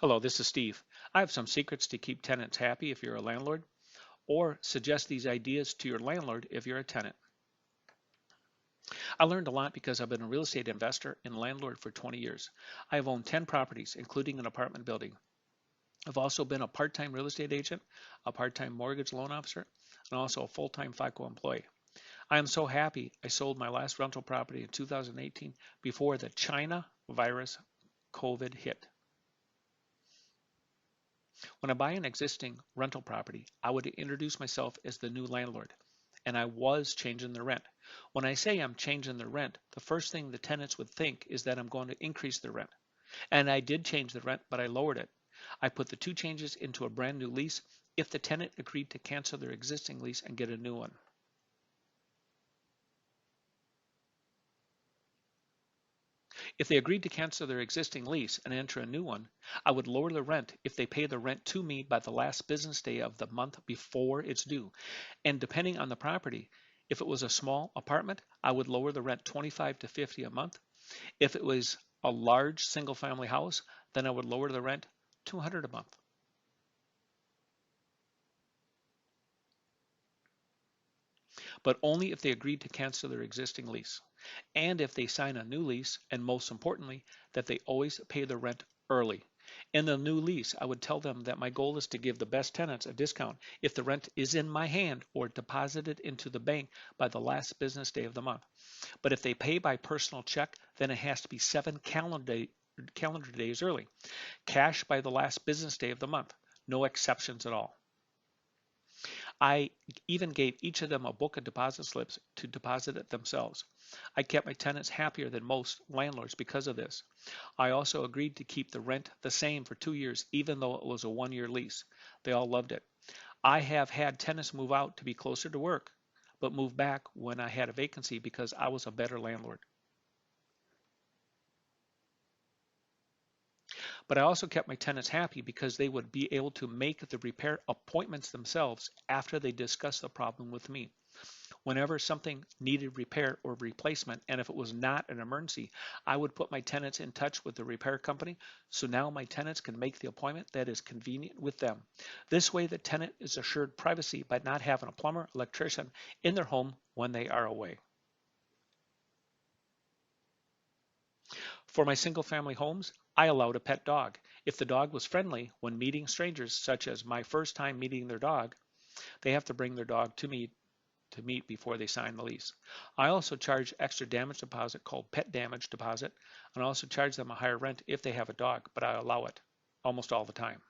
Hello, this is Steve. I have some secrets to keep tenants happy if you're a landlord, or suggest these ideas to your landlord if you're a tenant. I learned a lot because I've been a real estate investor and landlord for 20 years. I have owned 10 properties, including an apartment building. I've also been a part-time real estate agent, a part-time mortgage loan officer, and also a full-time FICO employee. I am so happy I sold my last rental property in 2018 before the China virus COVID hit. When I buy an existing rental property, I would introduce myself as the new landlord, and I was changing the rent. When I say I'm changing the rent, the first thing the tenants would think is that I'm going to increase the rent. And I did change the rent, but I lowered it. I put the two changes into a brand new lease if the tenant agreed to cancel their existing lease and get a new one. If they agreed to cancel their existing lease and enter a new one, I would lower the rent if they pay the rent to me by the last business day of the month before it's due. And depending on the property, if it was a small apartment, I would lower the rent 25 to 50 a month. If it was a large single family house, then I would lower the rent 200 a month. But only if they agreed to cancel their existing lease. And if they sign a new lease, and most importantly, that they always pay the rent early. In the new lease, I would tell them that my goal is to give the best tenants a discount if the rent is in my hand or deposited into the bank by the last business day of the month. But if they pay by personal check, then it has to be 7 calendar days early. Cash by the last business day of the month. No exceptions at all. I even gave each of them a book of deposit slips to deposit it themselves. I kept my tenants happier than most landlords because of this. I also agreed to keep the rent the same for 2 years, even though it was a 1-year lease. They all loved it. I have had tenants move out to be closer to work, but move back when I had a vacancy because I was a better landlord. But I also kept my tenants happy because they would be able to make the repair appointments themselves after they discussed the problem with me. Whenever something needed repair or replacement, and if it was not an emergency, I would put my tenants in touch with the repair company, so now my tenants can make the appointment that is convenient with them. This way the tenant is assured privacy by not having a plumber, electrician in their home when they are away. For my single family homes, I allowed a pet dog. If the dog was friendly when meeting strangers, such as my first time meeting their dog, they have to bring their dog to me to meet before they sign the lease. I also charge extra damage deposit called pet damage deposit, and I also charge them a higher rent if they have a dog, but I allow it almost all the time.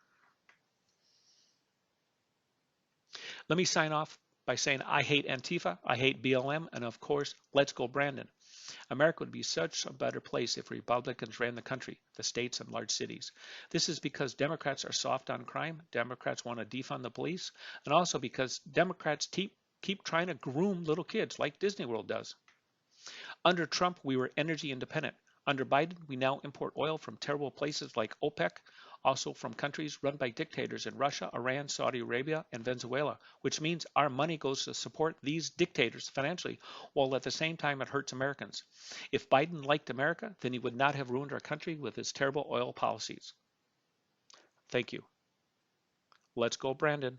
Let me sign off by saying I hate Antifa, I hate BLM, and of course, let's go Brandon. America would be such a better place if Republicans ran the country, the states, and large cities. This is because Democrats are soft on crime, Democrats want to defund the police, and also because Democrats keep trying to groom little kids like Disney World does. Under Trump, we were energy independent. Under Biden, we now import oil from terrible places like OPEC, also from countries run by dictators in Russia, Iran, Saudi Arabia, and Venezuela, which means our money goes to support these dictators financially, while at the same time it hurts Americans. If Biden liked America, then he would not have ruined our country with his terrible oil policies. Thank you. Let's go, Brandon.